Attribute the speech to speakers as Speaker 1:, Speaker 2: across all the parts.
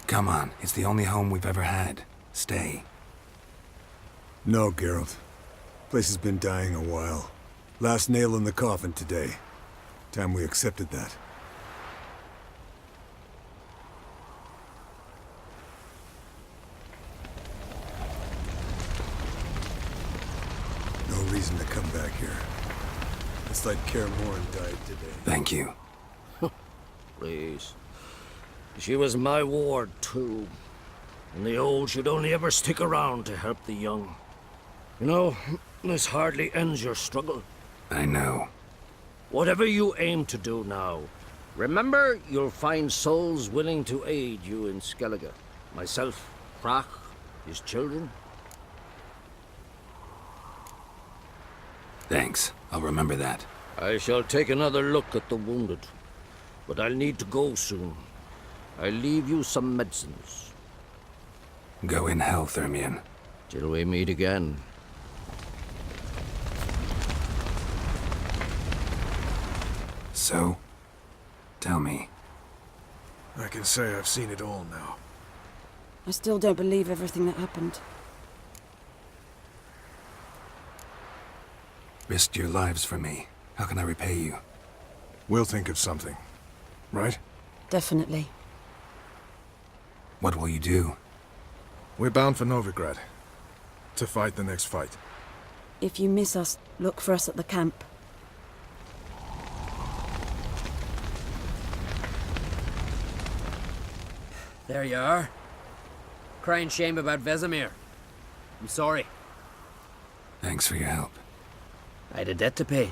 Speaker 1: Come on, it's the only home we've ever had. Stay.
Speaker 2: No, Geralt. Place has been dying a while. Last nail in the coffin today. Time we accepted that. No reason to come back here. It's like Kaer Morhen died today.
Speaker 1: Thank you.
Speaker 3: Please. She was my ward, too. And the old should only ever stick around to help the young. You know, this hardly ends your struggle.
Speaker 1: I know.
Speaker 3: Whatever you aim to do now, remember you'll find souls willing to aid you in Skellige. Myself, Crach, his children.
Speaker 1: Thanks. I'll remember that.
Speaker 3: I shall take another look at the wounded. But I'll need to go soon. I'll leave you some medicines.
Speaker 1: Go in health, Ermion.
Speaker 3: Till we meet again.
Speaker 1: So, tell me.
Speaker 2: I can say I've seen it all now.
Speaker 4: I still don't believe everything that happened.
Speaker 1: Risked your lives for me. How can I repay you?
Speaker 2: We'll think of something. Right?
Speaker 4: Definitely.
Speaker 1: What will you do?
Speaker 2: We're bound for Novigrad. To fight the next fight.
Speaker 4: If you miss us, look for us at the camp.
Speaker 5: There you are. Crying shame about Vesemir. I'm sorry.
Speaker 1: Thanks for your help.
Speaker 5: I had a debt to pay.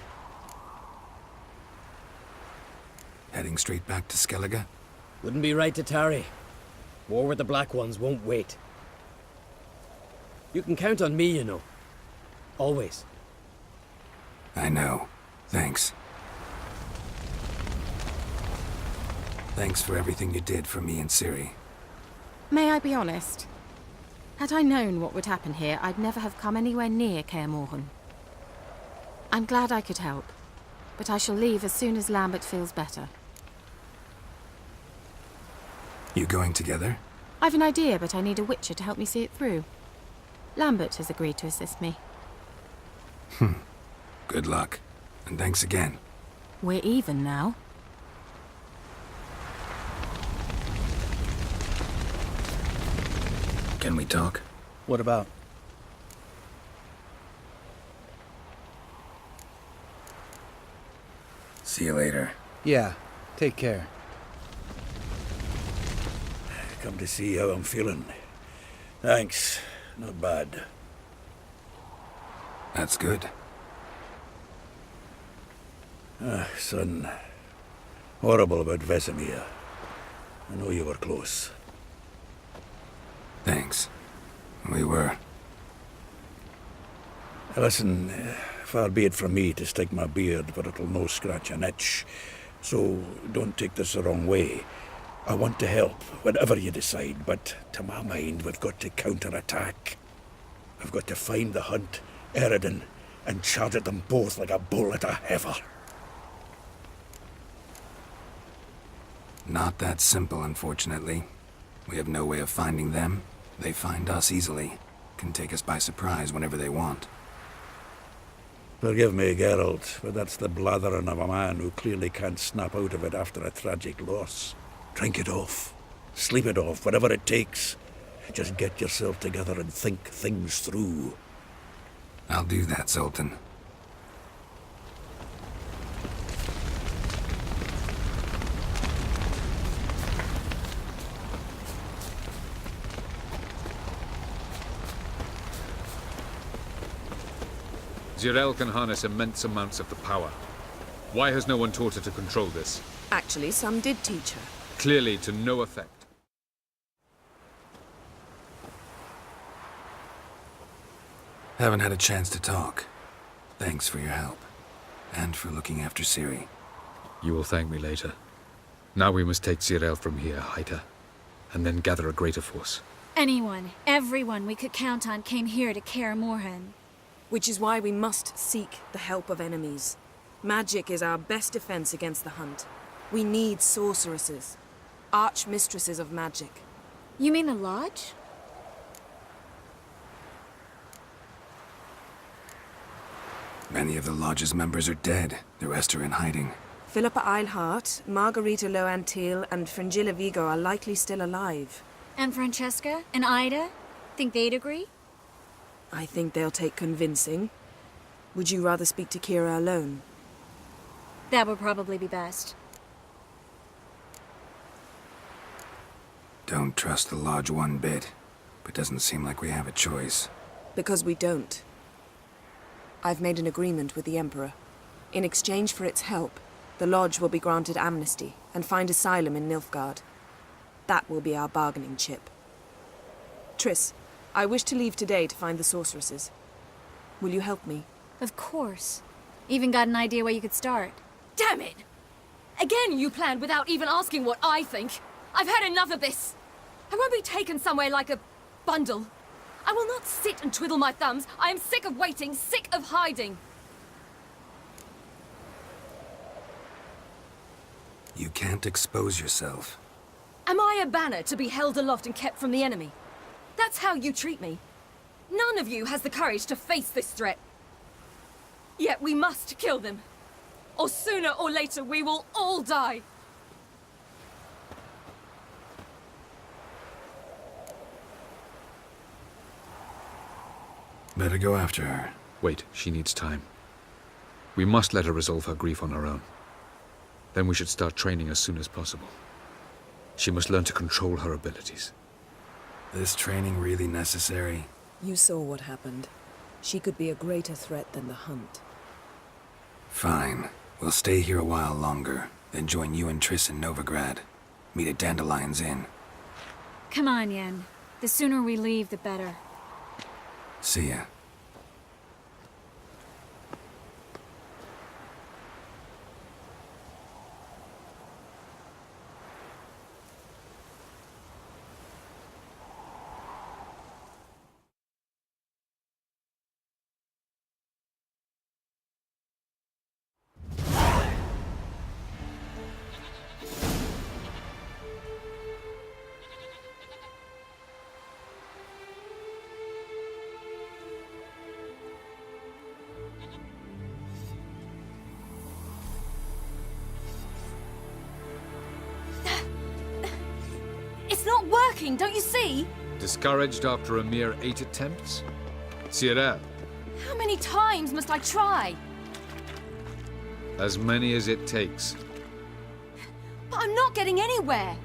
Speaker 1: Heading straight back to Skellige?
Speaker 5: Wouldn't be right to tarry. War with the Black Ones won't wait. You can count on me, you know. Always.
Speaker 1: I know. Thanks. Thanks for everything you did for me and Ciri.
Speaker 6: May I be honest? Had I known what would happen here, I'd never have come anywhere near Kaer Morhen. I'm glad I could help, but I shall leave as soon as Lambert feels better.
Speaker 1: You going together?
Speaker 6: I've an idea, but I need a witcher to help me see it through. Lambert has agreed to assist me.
Speaker 1: Good luck. And thanks again.
Speaker 6: We're even now.
Speaker 1: Can we talk?
Speaker 5: What about?
Speaker 1: See you later.
Speaker 7: Yeah, take care.
Speaker 3: Come to see how I'm feeling. Thanks. Not bad.
Speaker 1: That's good.
Speaker 3: Son. Horrible about Vesemir. I know you were close.
Speaker 1: Thanks. We were.
Speaker 3: Listen, far be it from me to stick my beard, but it'll no scratch an itch. So don't take this the wrong way. I want to help, whatever you decide, but to my mind, we've got to counterattack. I've got to find the Hunt, Eredin, and charge at them both like a bull at a heifer.
Speaker 1: Not that simple, unfortunately. We have no way of finding them. They find us easily. Can take us by surprise whenever they want.
Speaker 3: Forgive me, Geralt, but that's the blathering of a man who clearly can't snap out of it after a tragic loss. Drink it off. Sleep it off, whatever it takes. Just get yourself together and think things through.
Speaker 1: I'll do that, Sultan.
Speaker 8: Zirael can harness immense amounts of the power. Why has no one taught her to control this?
Speaker 9: Actually, some did teach her.
Speaker 8: Clearly to no effect.
Speaker 1: Haven't had a chance to talk. Thanks for your help. And for looking after Ciri.
Speaker 8: You will thank me later. Now we must take Zirael from here, hide her, and then gather a greater force.
Speaker 10: Anyone, everyone we could count on came here to Kaer Morhen.
Speaker 9: Which is why we must seek the help of enemies. Magic is our best defense against the Hunt. We need sorceresses, archmistresses of magic.
Speaker 10: You mean the lodge?
Speaker 1: Many of the lodge's members are dead. The rest are in hiding.
Speaker 9: Philippa Eilhart, Margarita Loantil, and Fringilla Vigo are likely still alive.
Speaker 10: And Francesca? And Ida? Think they'd agree?
Speaker 9: I think they'll take convincing. Would you rather speak to Kira alone?
Speaker 10: That would probably be best.
Speaker 1: Don't trust the lodge one bit, but doesn't seem like we have a choice.
Speaker 9: Because we don't. I've made an agreement with the Emperor. In exchange for its help, the Lodge will be granted amnesty and find asylum in Nilfgaard. That will be our bargaining chip. Triss, I wish to leave today to find the sorceresses. Will you help me?
Speaker 10: Of course. Even got an idea where you could start.
Speaker 11: Damn it! Again you planned without even asking what I think. I've had enough of this. I won't be taken somewhere like a bundle. I will not sit and twiddle my thumbs. I am sick of waiting, sick of hiding.
Speaker 1: You can't expose yourself.
Speaker 11: Am I a banner to be held aloft and kept from the enemy? That's how you treat me. None of you has the courage to face this threat. Yet we must kill them. Or sooner or later we will all die.
Speaker 1: Better go after her.
Speaker 8: Wait, she needs time. We must let her resolve her grief on her own. Then we should start training as soon as possible. She must learn to control her abilities.
Speaker 1: This training really necessary?
Speaker 9: You saw what happened. She could be a greater threat than the Hunt.
Speaker 1: Fine. We'll stay here a while longer, then join you and Triss in Novigrad. Meet at Dandelion's Inn.
Speaker 10: Come on, Yen. The sooner we leave, the better.
Speaker 1: See ya.
Speaker 11: It's not working, don't you see?
Speaker 8: Discouraged after a mere 8 attempts? Cyril,
Speaker 11: How many times must I try?
Speaker 8: as many as it takes.
Speaker 11: But I'm not getting anywhere.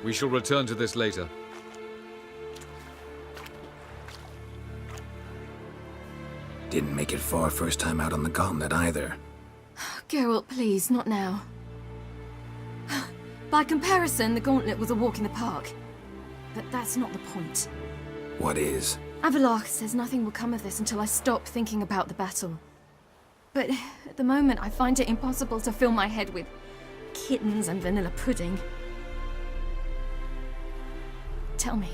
Speaker 8: We shall return to this later.
Speaker 1: Didn't make it far first time out on the gauntlet either.
Speaker 11: Geralt, please, not now. By comparison, the gauntlet was a walk in the park. But that's not the point.
Speaker 1: What is?
Speaker 11: Avalach says nothing will come of this until I stop thinking about the battle. But at the moment, I find it impossible to fill my head with kittens and vanilla pudding. Tell me,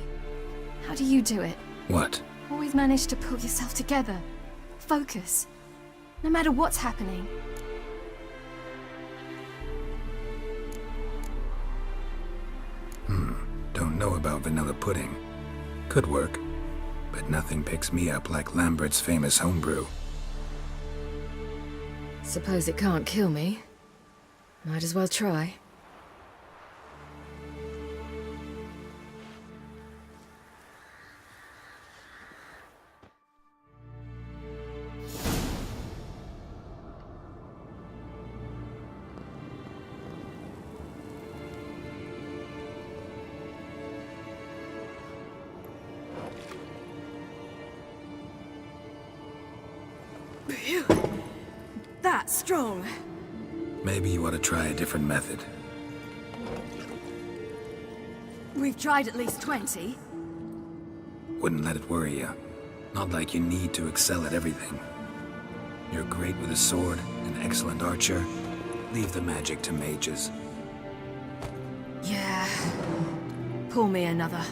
Speaker 11: how do you do it?
Speaker 1: What?
Speaker 11: Always manage to pull yourself together. Focus. No matter what's happening.
Speaker 1: Don't know about vanilla pudding. Could work. But nothing picks me up like Lambert's famous homebrew.
Speaker 11: Suppose it can't kill me. Might as well try. That's strong.
Speaker 1: Maybe you ought to try a different method.
Speaker 11: We've tried at least 20.
Speaker 1: Wouldn't let it worry you. Not like you need to excel at everything. You're great with a sword, an excellent archer. Leave the magic to mages.
Speaker 11: Yeah. Pull me another.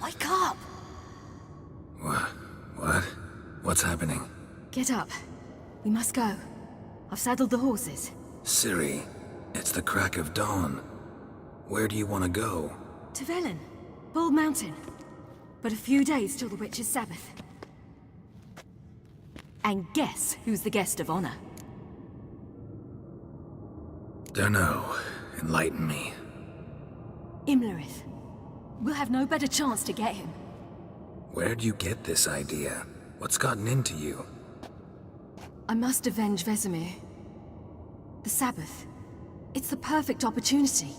Speaker 11: Wake up!
Speaker 1: What? What's happening?
Speaker 11: Get up. We must go. I've saddled the horses.
Speaker 1: Ciri, it's the crack of dawn. Where do you want to go?
Speaker 11: To Velen. Bald Mountain. But a few days till the Witch's Sabbath. And guess who's the guest of honor?
Speaker 1: Dunno. Enlighten me.
Speaker 11: Imlerith. We'll have no better chance to get him.
Speaker 1: Where'd you get this idea? What's gotten into you?
Speaker 11: I must avenge Vesemir. The Sabbath. It's the perfect opportunity.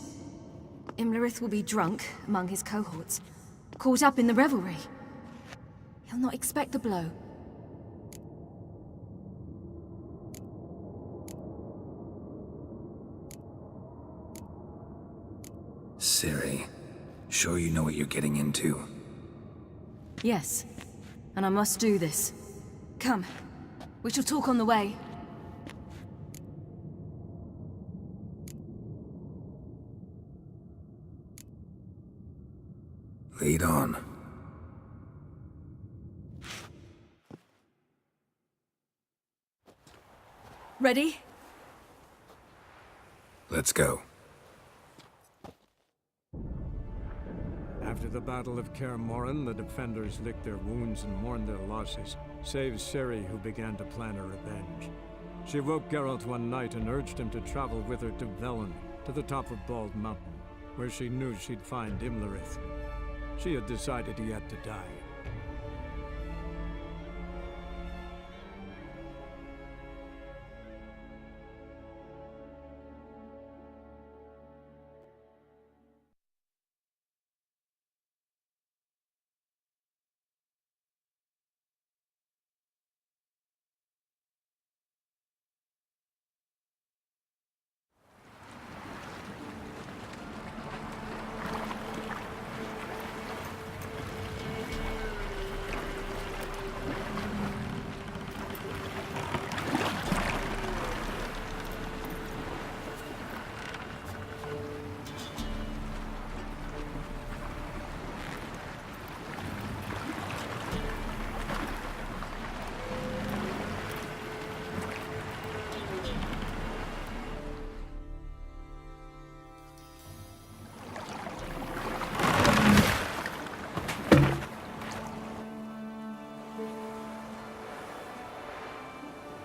Speaker 11: Imlerith will be drunk among his cohorts, caught up in the revelry. He'll not expect the blow.
Speaker 1: Ciri, sure you know what you're getting into?
Speaker 11: Yes, and I must do this. Come, we shall talk on the way.
Speaker 1: Lead on.
Speaker 11: Ready?
Speaker 1: Let's go.
Speaker 2: After the Battle of Kaer Morhen, the defenders licked their wounds and mourned their losses, save Ciri, who began to plan her revenge. She woke Geralt one night and urged him to travel with her to Velen, to the top of Bald Mountain, where she knew she'd find Imlerith. She had decided he had to die.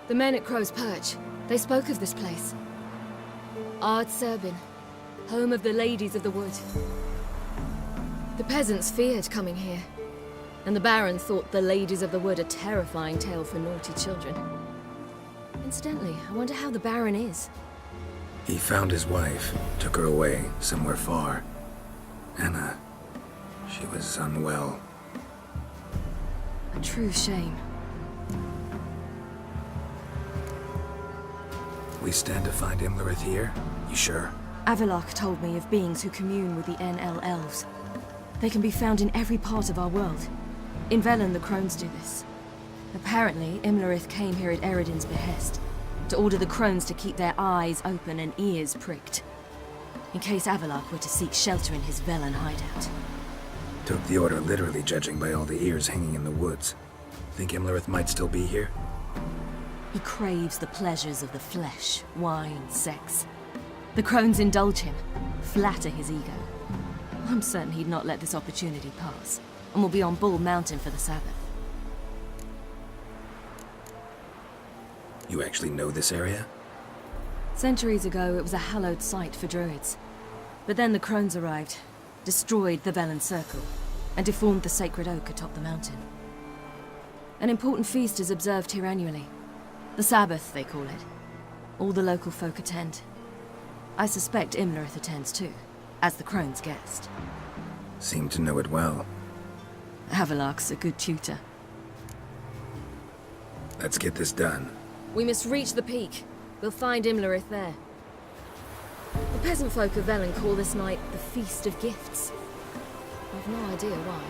Speaker 11: The men at Crow's Perch, they spoke of this place. Ard Serbin, home of the Ladies of the Wood. The peasants feared coming here, and the Baron thought the Ladies of the Wood a terrifying tale for naughty children. Incidentally, I wonder how the Baron is.
Speaker 1: He found his wife, took her away, somewhere far. Anna, she was unwell.
Speaker 11: A true shame.
Speaker 1: We stand to find Imlerith here? You sure?
Speaker 11: Avalok told me of beings who commune with the NL elves. They can be found in every part of our world. In Velen, the crones do this. Apparently, Imlerith came here at Eredin's behest, to order the crones to keep their eyes open and ears pricked, in case Avalok were to seek shelter in his Velen hideout.
Speaker 1: Took the order literally, judging by all the ears hanging in the woods. Think Imlerith might still be here?
Speaker 11: He craves the pleasures of the flesh, wine, sex. The crones indulge him, flatter his ego. I'm certain he'd not let this opportunity pass, and will be on Bull Mountain for the Sabbath.
Speaker 1: You actually know this area?
Speaker 11: Centuries ago, it was a hallowed site for druids. But then the crones arrived, destroyed the Velen Circle, and deformed the sacred oak atop the mountain. An important feast is observed here annually. The Sabbath, they call it. All the local folk attend. I suspect Imlerith attends too, as the crone's guest.
Speaker 1: Seem to know it well.
Speaker 11: Avalok's a good tutor.
Speaker 1: Let's get this done.
Speaker 11: We must reach the peak. We'll find Imlerith there. The peasant folk of Velen call this night the Feast of Gifts. I've no idea why.